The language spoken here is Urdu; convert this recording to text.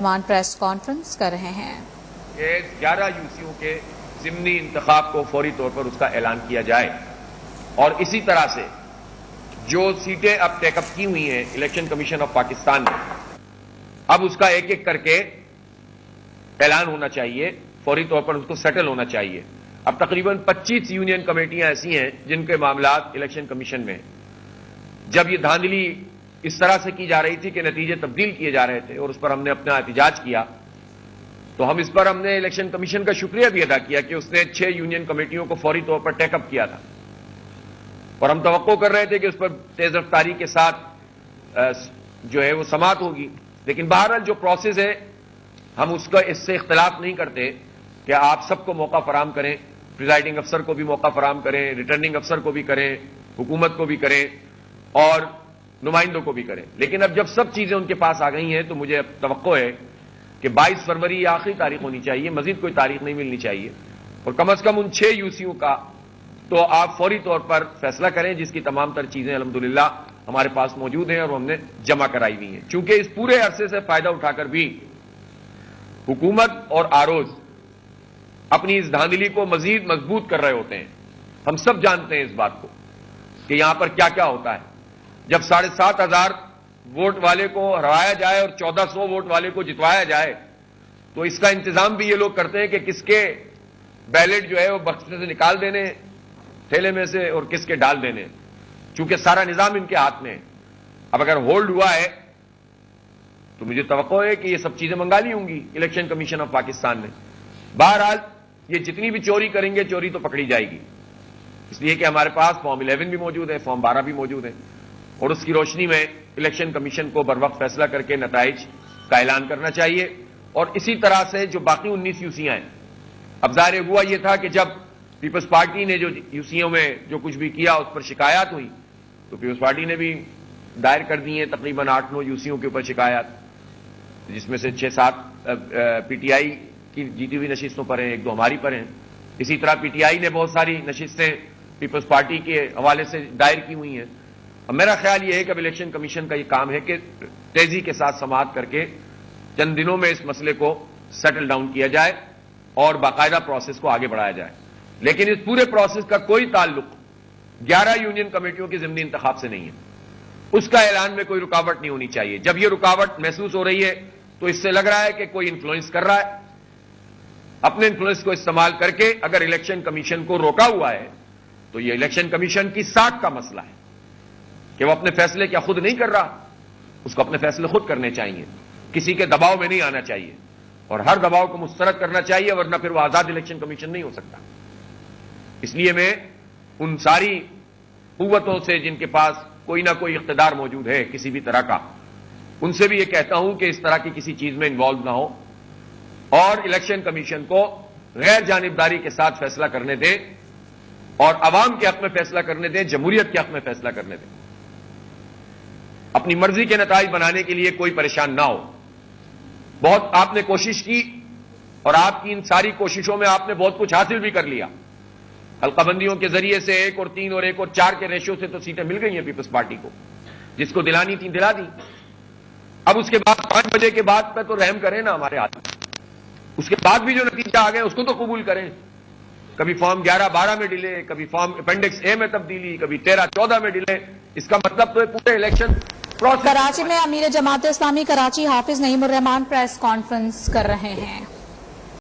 پریس کانفرنس کر رہے ہیں کہ 11 یوسیوں کے ضمنی انتخاب کو فوری طور پر اس کا اعلان کیا جائے اور اسی طرح سے جو سیٹیں اب ٹیک اپ کی ہوئی ہیں الیکشن کمیشن آف پاکستان میں اب اس کا ایک ایک کر کے اعلان ہونا چاہیے، فوری طور پر اس کو سیٹل ہونا چاہیے۔ اب تقریباً 25 یونین کمیٹیاں ایسی ہیں جن کے معاملات الیکشن کمیشن میں ہیں۔ جب یہ دھاندلی اس طرح سے کی جا رہی تھی کہ نتیجے تبدیل کیے جا رہے تھے اور اس پر ہم نے اپنا احتجاج کیا، تو ہم نے الیکشن کمیشن کا شکریہ بھی ادا کیا کہ اس نے 6 یونین کمیٹیوں کو فوری طور پر ٹیک اپ کیا تھا اور ہم توقع کر رہے تھے کہ اس پر تیز رفتاری کے ساتھ جو ہے وہ سماعت ہوگی۔ لیکن بہرحال جو پروسیس ہے ہم اس سے اختلاف نہیں کرتے کہ آپ سب کو موقع فراہم کریں، پریزائڈنگ افسر کو بھی موقع فراہم کریں، ریٹرننگ افسر کو بھی کریں، حکومت کو بھی کریں اور نمائندوں کو بھی کریں۔ لیکن اب جب سب چیزیں ان کے پاس آ گئی ہیں تو مجھے اب توقع ہے کہ 22 فروری آخری تاریخ ہونی چاہیے، مزید کوئی تاریخ نہیں ملنی چاہیے، اور کم از کم ان 6 یوسیوں کا تو آپ فوری طور پر فیصلہ کریں، جس کی تمام تر چیزیں الحمدللہ ہمارے پاس موجود ہیں اور ہم نے جمع کرائی ہوئی ہیں۔ چونکہ اس پورے عرصے سے فائدہ اٹھا کر بھی حکومت اور آروز اپنی اس دھاندلی کو مزید مضبوط کر رہے ہوتے ہیں۔ ہم سب جانتے ہیں اس بات کو کہ یہاں پر کیا کیا ہوتا ہے۔ جب 7,500 ووٹ والے کو ہرایا جائے اور 1,400 ووٹ والے کو جتوایا جائے تو اس کا انتظام بھی یہ لوگ کرتے ہیں کہ کس کے بیلٹ جو ہے وہ بکسے سے نکال دینے تھیلے میں سے اور کس کے ڈال دینے، چونکہ سارا نظام ان کے ہاتھ میں ہے۔ اب اگر ہولڈ ہوا ہے تو مجھے توقع ہے کہ یہ سب چیزیں منگا لی ہوں گی الیکشن کمیشن آف پاکستان نے۔ بہرحال یہ جتنی بھی چوری کریں گے چوری تو پکڑی جائے گی، اس لیے کہ ہمارے پاس فارم 11 بھی موجود ہے، فارم 12 بھی موجود ہے، اور اس کی روشنی میں الیکشن کمیشن کو بروقت فیصلہ کر کے نتائج کا اعلان کرنا چاہیے۔ اور اسی طرح سے جو باقی 19 یوسیاں ہیں، اب ظاہر ہوا یہ تھا کہ جب پیپلز پارٹی نے جو یوسیوں میں جو کچھ بھی کیا اس پر شکایات ہوئی تو پیپلز پارٹی نے بھی دائر کر دی ہیں تقریباً 8-9 یوسیوں کے اوپر شکایات، جس میں سے 6-7 پی ٹی آئی کی جیتی ہوئی نشستوں پر ہیں، 1-2 ہماری پر ہیں۔ اسی طرح پی ٹی آئی نے بہت ساری نشستیں پیپلز پارٹی کے حوالے سے دائر کی ہوئی ہیں۔ اب میرا خیال یہ ہے کہ اب الیکشن کمیشن کا یہ کام ہے کہ تیزی کے ساتھ سماعت کر کے چند دنوں میں اس مسئلے کو سیٹل ڈاؤن کیا جائے اور باقاعدہ پروسیس کو آگے بڑھایا جائے۔ لیکن اس پورے پروسیس کا کوئی تعلق 11 یونین کمیٹیوں کے ضمنی انتخاب سے نہیں ہے، اس کا اعلان میں کوئی رکاوٹ نہیں ہونی چاہیے۔ جب یہ رکاوٹ محسوس ہو رہی ہے تو اس سے لگ رہا ہے کہ کوئی انفلوئنس کر رہا ہے، اپنے انفلوئنس کو استعمال کر کے اگر الیکشن کمیشن کو روکا ہوا ہے تو یہ الیکشن کمیشن کی ساکھ کا مسئلہ ہے کہ وہ اپنے فیصلے کیا خود نہیں کر رہا، اس کو اپنے فیصلے خود کرنے چاہیے، کسی کے دباؤ میں نہیں آنا چاہیے اور ہر دباؤ کو مسترد کرنا چاہیے، ورنہ پھر وہ آزاد الیکشن کمیشن نہیں ہو سکتا۔ اس لیے میں ان ساری قوتوں سے جن کے پاس کوئی نہ کوئی اقتدار موجود ہے کسی بھی طرح کا، ان سے بھی یہ کہتا ہوں کہ اس طرح کی کسی چیز میں انوالو نہ ہو اور الیکشن کمیشن کو غیر جانبداری کے ساتھ فیصلہ کرنے دیں اور عوام کے حق میں فیصلہ کرنے دیں، جمہوریت کے حق میں فیصلہ کرنے دیں۔ اپنی مرضی کے نتائج بنانے کے لیے کوئی پریشان نہ ہو۔ بہت آپ نے کوشش کی اور آپ کی ان ساری کوششوں میں آپ نے بہت کچھ حاصل بھی کر لیا۔ حلقہ بندیوں کے ذریعے سے 1 اور 3 اور 1 اور 4 کے ریشو سے تو سیٹیں مل گئی ہیں پیپلز پارٹی کو، جس کو دلانی تھی دلا دی۔ اب اس کے بعد 5 بجے کے بعد پہ تو رحم کریں نا ہمارے ہاتھ، اس کے بعد بھی جو نتیجہ آ گئے اس کو تو قبول کریں۔ کبھی فارم 11-12 میں ڈیلے، کبھی فارم اپینڈکس اے میں تبدیلی، کبھی 13-14 میں ڈیلے، اس کا مطلب تو پورے الیکشن پروسیس۔ کراچی میں امیر جماعت اسلامی کراچی حافظ نعیم الرحمان پریس کانفرنس کر رہے ہیں۔